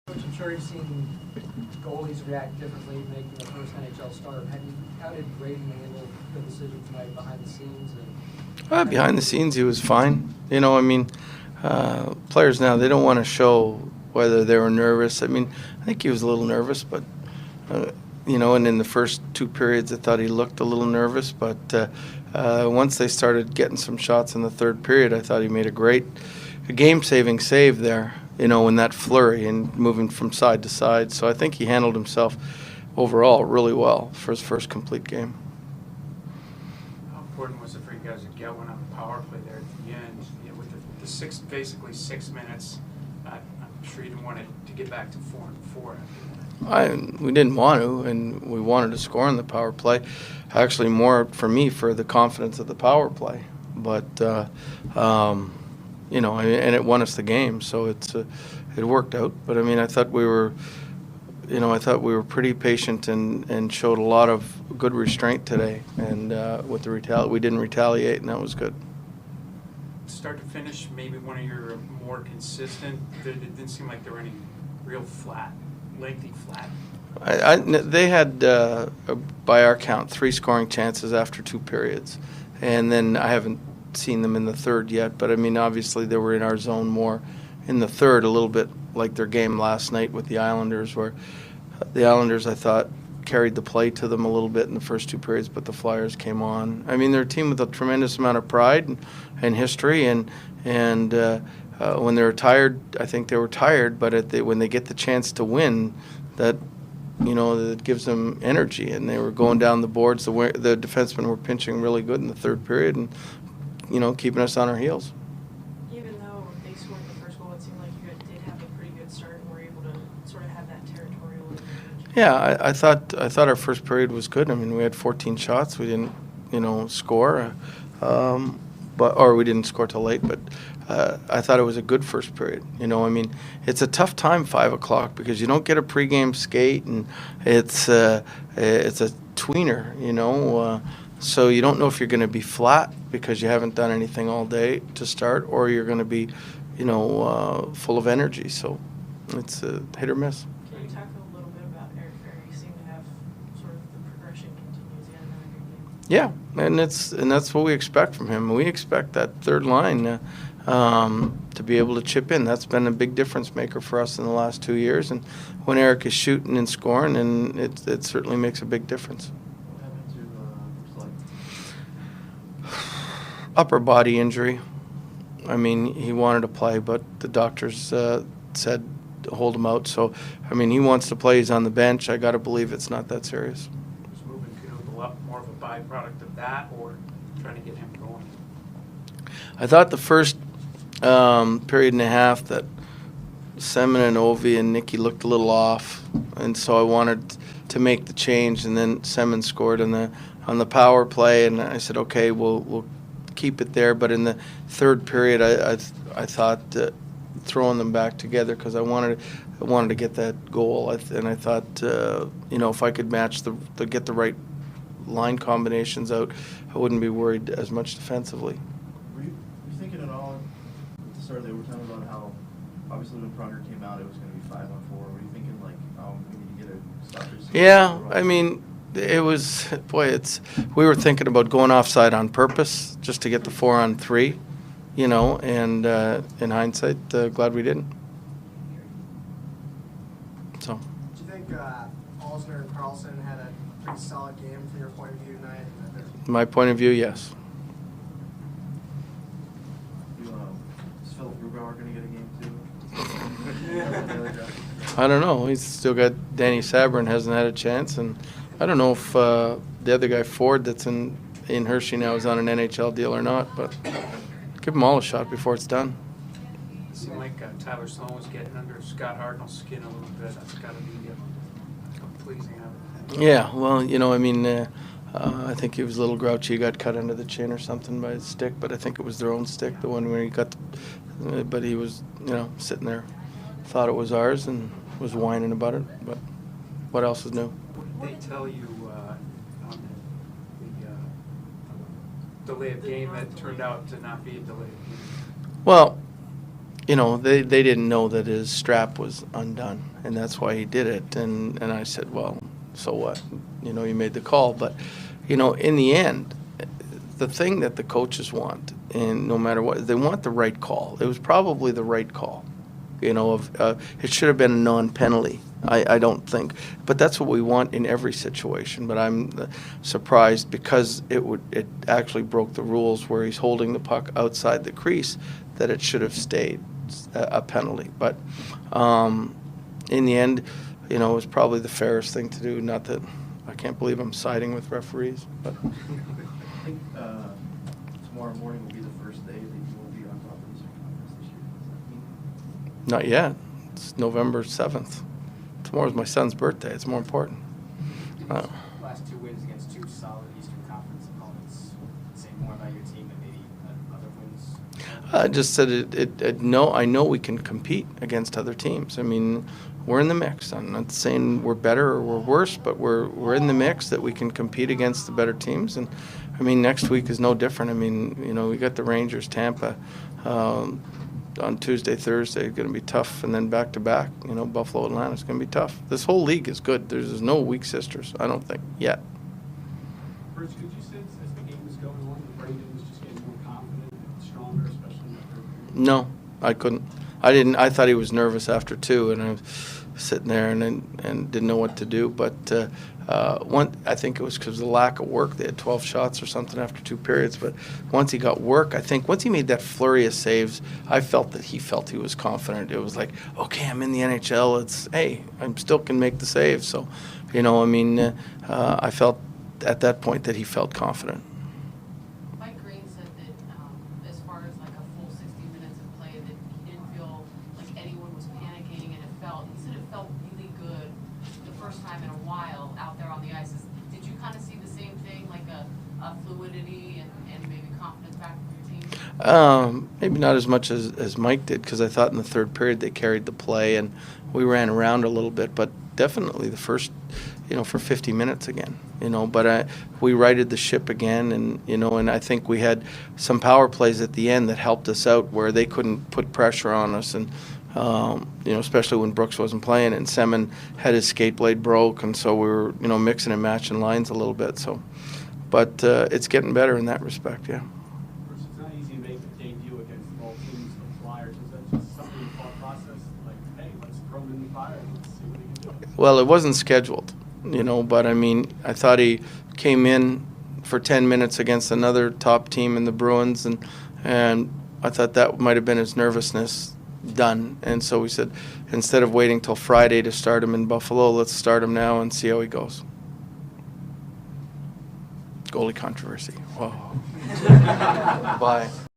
Coach, I'm sure you've seen goalies react differently making the first NHL start. How did Braden handle the decision tonight behind the scenes? Behind the scenes, he was fine. Players now, they don't want to show whether they were nervous. I think he was a little nervous, but, and in the first two periods, I thought he looked a little nervous. But once they started getting some shots in the third period, I thought he made a game-saving save there, in that flurry and moving from side to side. So I think he handled himself overall really well for his first complete game. How important was it for you guys to get one on the power play there at the end? With the basically 6 minutes, I'm sure you didn't want it to get back to 4-4 after that. We didn't want to, and we wanted to score on the power play. Actually, more for me for the confidence of the power play. But and it won us the game, so it worked out. But I thought we were, pretty patient and showed a lot of good restraint today. And with we didn't retaliate, and that was good. Start to finish, maybe one of your more consistent. It didn't seem like there were any real lengthy flat. They had, by our count, 3 scoring chances after 2 periods, and then I haven't seen them in the third yet. But obviously they were in our zone more in the third, a little bit like their game last night with the Islanders, where the Islanders, I thought, carried the play to them a little bit in the first 2 periods, but the Flyers came on. They're a team with a tremendous amount of pride and history, and when they were tired, I think they were tired, but when they get the chance to win, that gives them energy, and they were going down the boards. The defensemen were pinching really good in the third period and, keeping us on our heels. Even though they scored the first goal, it seemed like you did have a pretty good start and were able to sort of have that territorial advantage. Yeah, I thought our first period was good. We had 14 shots. We didn't, score, or we didn't score till late. But I thought it was a good first period. It's a tough time, 5 o'clock, because you don't get a pregame skate, and it's a tweener. So you don't know if you're going to be flat because you haven't done anything all day to start, or you're going to be, full of energy. So it's a hit or miss. Can you talk a little bit about Eric Ferry? You seem to have sort of the progression continues. He had another good game. Yeah, and that's what we expect from him. We expect that third line to be able to chip in. That's been a big difference maker for us in the last 2 years. And when Eric is shooting and scoring, and it certainly makes a big difference. Upper body injury. He wanted to play, but the doctors said to hold him out. So, he wants to play. He's on the bench. I got to believe it's not that serious. Was moving Knuble up more of a byproduct of that, or trying to get him going? I thought the first period and a half that Semin and Ovi and Nicky looked a little off, and so I wanted to make the change. And then Semin scored on the power play, and I said, okay, we'll keep it there. But in the third period, I thought throwing them back together, because I wanted to get that goal. And I thought, if I could get the right line combinations out, I wouldn't be worried as much defensively. Were you thinking at all at the start of the overtime about how, obviously when Pronger came out, it was going to be 5-on-4? Were you thinking we need to get a stoppage? Yeah, it was, we were thinking about going offside on purpose just to get the 4-on-3, and in hindsight, glad we didn't. So. Do you think Alsner and Carlson had a pretty solid game from your point of view tonight? My point of view, yes. Is Philip Grubauer going to get a game too? I don't know. He's still got Danny Sabrin hasn't had a chance, and I don't know if the other guy, Ford, that's in Hershey now, is on an NHL deal or not, but give them all a shot before it's done. It seemed like Tyler Sloan was getting under Scott Hartnell's skin a little bit. That's got to be pleasing. Yeah, well, I think he was a little grouchy. He got cut under the chin or something by his stick, but I think it was their own stick, the one where he got, but he was, sitting there, thought it was ours and was whining about it, but what else is new? They tell you on the delay of game that turned out to not be a delay of game? Well, they didn't know that his strap was undone. and that's why he did it. And I said, well, so what? You know, you made the call. But, you know, in the end, the thing that the coaches want, and no matter what, they want the right call. It was probably the right call. You know, it should have been a non-penalty. I don't think, but that's what we want in every situation. But I'm surprised because it actually broke the rules where he's holding the puck outside the crease, that it should have stayed a penalty. But in the end, you know, it was probably the fairest thing to do. Not that I can't believe I'm siding with referees, but. I think tomorrow morning will be the first day that you will be on top of the Eastern Conference this year. Does that mean? Not yet. It's November 7th. Tomorrow's my son's birthday. It's more important. Last 2 wins against 2 solid Eastern Conference opponents. Say more about your team than maybe other wins? I just said no, I know we can compete against other teams. I mean, we're in the mix. I'm not saying we're better or we're worse, but we're in the mix that we can compete against the better teams. And I mean, next week is no different. I mean, you know, we got the Rangers, Tampa. On Tuesday, Thursday, going to be tough, and then back-to-back, you know, Buffalo, Atlanta, it's going to be tough. This whole league is good. There's no weak sisters, I don't think, yet. Bruce, could you sense as the game was going on, that Braden was just getting more confident and stronger, especially in that third period? No, I couldn't. I thought he was nervous after 2, and I was sitting there and didn't know what to do. But I think it was because of the lack of work. They had 12 shots or something after 2 periods. But once he got work, I think once he made that flurry of saves, I felt that he was confident. It was like, okay, I'm in the NHL. Hey, I still can make the save. So, you know, I mean, I felt at that point that he felt confident. Mike Green said that as far as like a full 60 minutes of play, that he didn't feel like anyone was panicking, and he said it felt really good the first time in a while out there on the ice. Did you kind of see the same thing, like a fluidity and maybe confidence back from your team? Maybe not as much as Mike did, because I thought in the third period they carried the play and we ran around a little bit, but definitely the first, you know, for 50 minutes again, you know, but we righted the ship again, and, you know, and I think we had some power plays at the end that helped us out where they couldn't put pressure on us, and you know, especially when Brooks wasn't playing and Semin had his skate blade broke, and so we were, you know, mixing and matching lines a little bit. So, but it's getting better in that respect, yeah. Bruce, it's not easy to make a debut against all teams, the Flyers. Is that just something in the thought process, like, hey, let's throw him in the fire and let's see what he can do? Well, it wasn't scheduled, you know, but I mean, I thought he came in for 10 minutes against another top team in the Bruins, and I thought that might have been his nervousness done. And so we said, instead of waiting till Friday to start him in Buffalo, let's start him now and see how he goes. Goalie controversy. Whoa. Bye.